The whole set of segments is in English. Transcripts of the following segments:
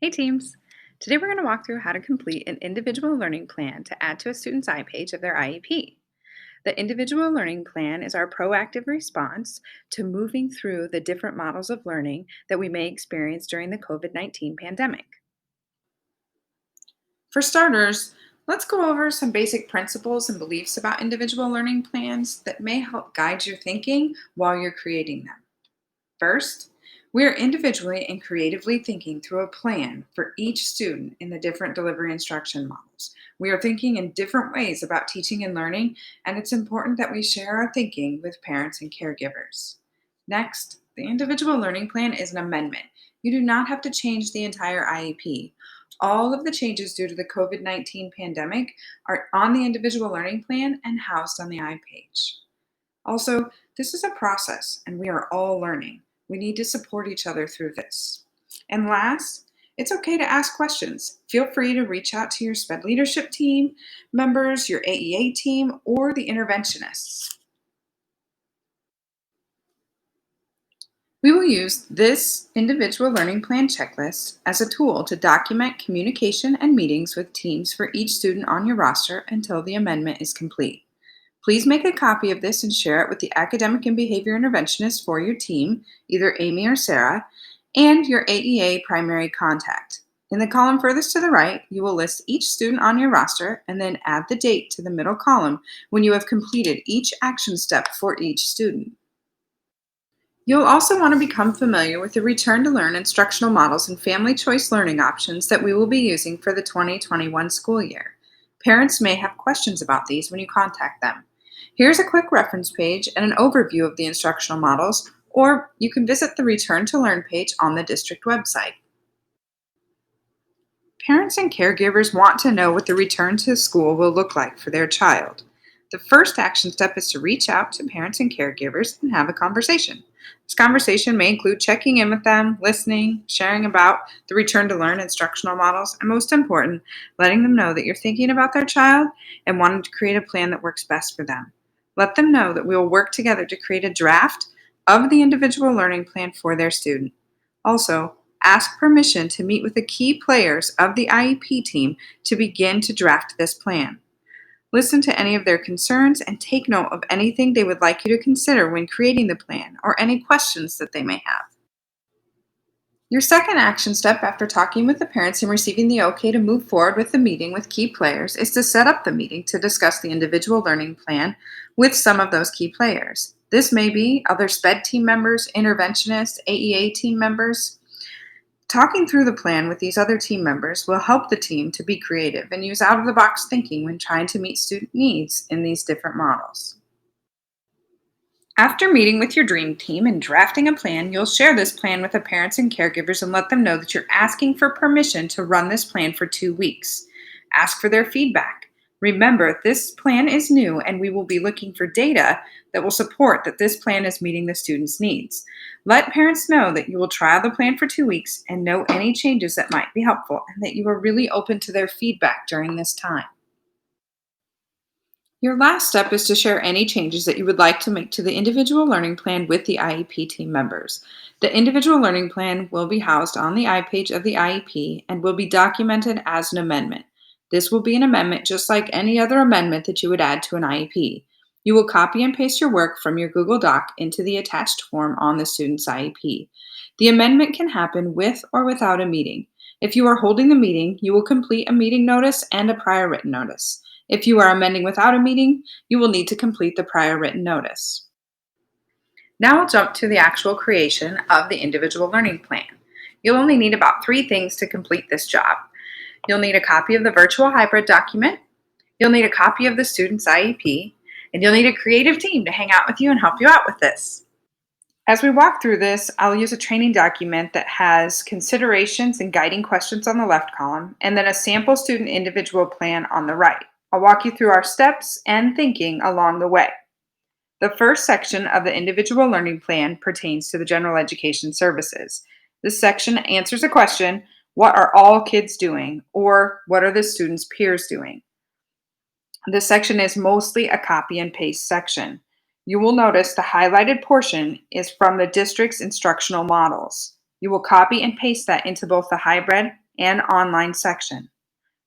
Hey teams! Today we're going to walk through how to complete an individual learning plan to add to a student's iPage of their IEP. The individual learning plan is our proactive response to moving through the different models of learning that we may experience during the COVID-19 pandemic. For starters, let's go over some basic principles and beliefs about individual learning plans that may help guide your thinking while you're creating them. First, we are individually and creatively thinking through a plan for each student in the different delivery instruction models. We are thinking in different ways about teaching and learning, and it's important that we share our thinking with parents and caregivers. Next, the individual learning plan is an amendment. You do not have to change the entire IEP. All of the changes due to the COVID 19 pandemic are on the individual learning plan and housed on the iPage. Also, this is a process and we are all learning. We need to support each other through this. And last, it's okay to ask questions. Feel free to reach out to your SPED leadership team members, your AEA team, or the interventionists. We will use this individual learning plan checklist as a tool to document communication and meetings with teams for each student on your roster until the amendment is complete. Please make a copy of this and share it with the academic and behavior interventionist for your team, either Amy or Sarah, and your AEA primary contact. In the column furthest to the right, you will list each student on your roster and then add the date to the middle column when you have completed each action step for each student. You'll also want to become familiar with the Return to Learn instructional models and family choice learning options that we will be using for the 2021 school year. Parents may have questions about these when you contact them. Here's a quick reference page and an overview of the instructional models, or you can visit the Return to Learn page on the district website. Parents and caregivers want to know what the return to school will look like for their child. The first action step is to reach out to parents and caregivers and have a conversation. This conversation may include checking in with them, listening, sharing about the return to learn instructional models, and most important, letting them know that you're thinking about their child and wanting to create a plan that works best for them. Let them know that we will work together to create a draft of the individual learning plan for their student. Also, ask permission to meet with the key players of the IEP team to begin to draft this plan. Listen to any of their concerns and take note of anything they would like you to consider when creating the plan or any questions that they may have. Your second action step after talking with the parents and receiving the okay to move forward with the meeting with key players is to set up the meeting to discuss the individual learning plan with some of those key players. This may be other SPED team members, interventionists, AEA team members. Talking through the plan with these other team members will help the team to be creative and use out of the box thinking when trying to meet student needs in these different models. After meeting with your dream team and drafting a plan, you'll share this plan with the parents and caregivers and let them know that you're asking for permission to run this plan for 2 weeks. Ask for their feedback. Remember, this plan is new and we will be looking for data that will support that this plan is meeting the students' needs. Let parents know that you will trial the plan for 2 weeks and note any changes that might be helpful and that you are really open to their feedback during this time. Your last step is to share any changes that you would like to make to the individual learning plan with the IEP team members. The individual learning plan will be housed on the iPage of the IEP and will be documented as an amendment. This will be an amendment just like any other amendment that you would add to an IEP. You will copy and paste your work from your Google Doc into the attached form on the student's IEP. The amendment can happen with or without a meeting. If you are holding the meeting, you will complete a meeting notice and a prior written notice. If you are amending without a meeting, you will need to complete the prior written notice. Now we'll jump to the actual creation of the individual learning plan. You'll only need about 3 things to complete this job. You'll need a copy of the virtual hybrid document, you'll need a copy of the student's IEP, and you'll need a creative team to hang out with you and help you out with this. As we walk through this, I'll use a training document that has considerations and guiding questions on the left column, and then a sample student individual plan on the right. I'll walk you through our steps and thinking along the way. The first section of the individual learning plan pertains to the general education services. This section answers a question: what are all kids doing? Or what are the students' peers doing? This section is mostly a copy and paste section. You will notice the highlighted portion is from the district's instructional models. You will copy and paste that into both the hybrid and online section.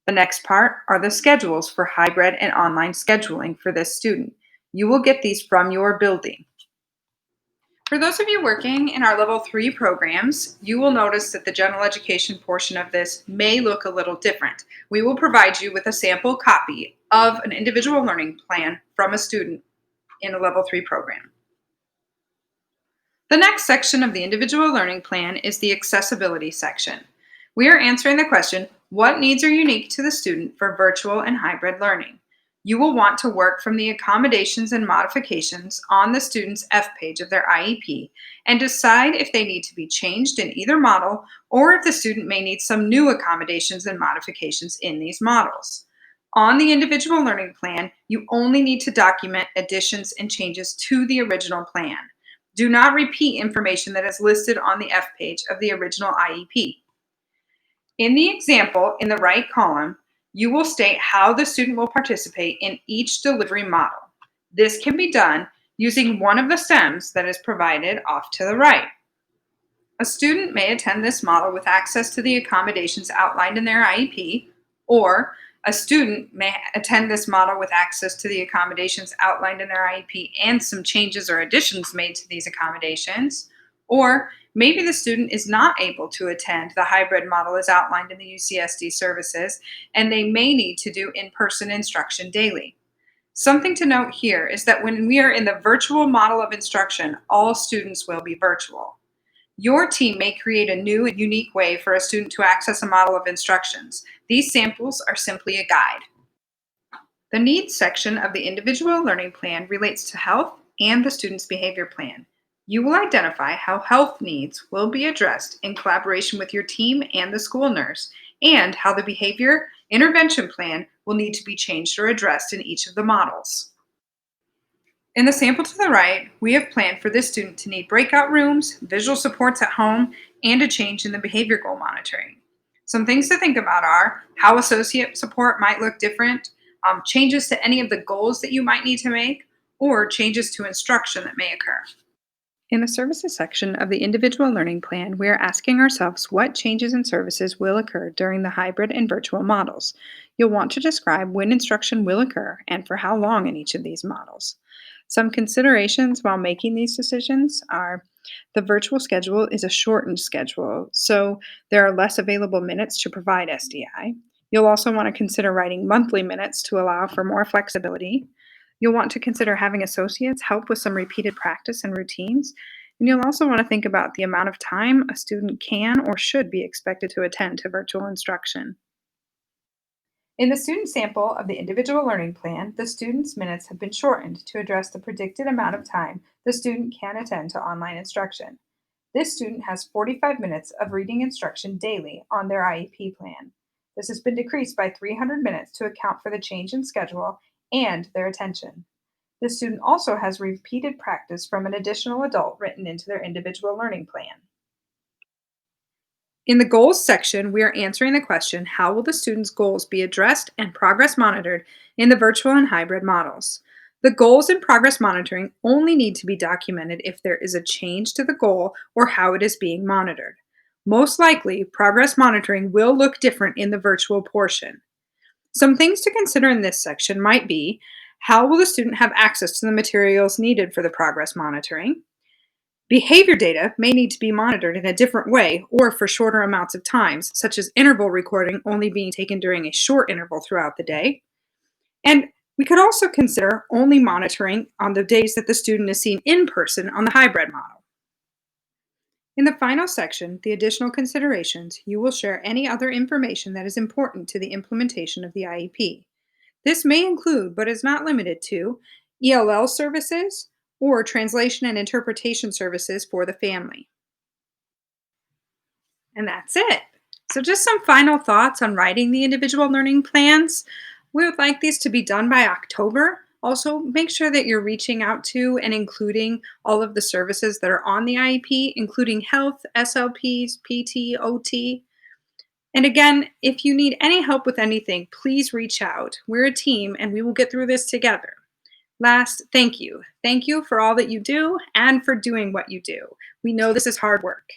The next part are the schedules for hybrid and online scheduling for this student. You will get these from your building. For those of you working in our level 3 programs, you will notice that the general education portion of this may look a little different. We will provide you with a sample copy of an individual learning plan from a student in a level 3 program. The next section of the individual learning plan is the accessibility section. We are answering the question, what needs are unique to the student for virtual and hybrid learning? You will want to work from the accommodations and modifications on the student's F page of their IEP and decide if they need to be changed in either model or if the student may need some new accommodations and modifications in these models. On the individual learning plan, you only need to document additions and changes to the original plan. Do not repeat information that is listed on the F page of the original IEP. In the example in the right column, you will state how the student will participate in each delivery model. This can be done using one of the stems that is provided off to the right. A student may attend this model with access to the accommodations outlined in their IEP, or a student may attend this model with access to the accommodations outlined in their IEP and some changes or additions made to these accommodations, or maybe the student is not able to attend the hybrid model as outlined in the UCSD services, and they may need to do in-person instruction daily. Something to note here is that when we are in the virtual model of instruction, all students will be virtual. Your team may create a new and unique way for a student to access a model of instructions. These samples are simply a guide. The needs section of the individual learning plan relates to health and the student's behavior plan. You will identify how health needs will be addressed in collaboration with your team and the school nurse, and how the behavior intervention plan will need to be changed or addressed in each of the models. In the sample to the right, we have planned for this student to need breakout rooms, visual supports at home, and a change in the behavior goal monitoring. Some things to think about are how associate support might look different, changes to any of the goals that you might need to make, or changes to instruction that may occur. In the services section of the individual learning plan, we are asking ourselves what changes and services will occur during the hybrid and virtual models. You'll want to describe when instruction will occur and for how long in each of these models. Some considerations while making these decisions are the virtual schedule is a shortened schedule, so there are less available minutes to provide SDI. You'll also want to consider writing monthly minutes to allow for more flexibility. You'll want to consider having associates help with some repeated practice and routines. And you'll also want to think about the amount of time a student can or should be expected to attend to virtual instruction. In the student sample of the individual learning plan, the student's minutes have been shortened to address the predicted amount of time the student can attend to online instruction. This student has 45 minutes of reading instruction daily on their IEP plan. This has been decreased by 300 minutes to account for the change in schedule and their attention. The student also has repeated practice from an additional adult written into their individual learning plan. In the goals section, we are answering the question, how will the student's goals be addressed and progress monitored in the virtual and hybrid models? The goals and progress monitoring only need to be documented if there is a change to the goal or how it is being monitored. Most likely, progress monitoring will look different in the virtual portion. Some things to consider in this section might be, how will the student have access to the materials needed for the progress monitoring? Behavior data may need to be monitored in a different way or for shorter amounts of times, such as interval recording only being taken during a short interval throughout the day. And we could also consider only monitoring on the days that the student is seen in person on the hybrid model. In the final section, the additional considerations, you will share any other information that is important to the implementation of the IEP. This may include, but is not limited to, ELL services or translation and interpretation services for the family. And that's it. So just some final thoughts on writing the individual learning plans. We would like these to be done by October. Also, make sure that you're reaching out to and including all of the services that are on the IEP, including health, SLPs, PT, OT. And again, if you need any help with anything, please reach out. We're a team and we will get through this together. Last, thank you. Thank you for all that you do and for doing what you do. We know this is hard work.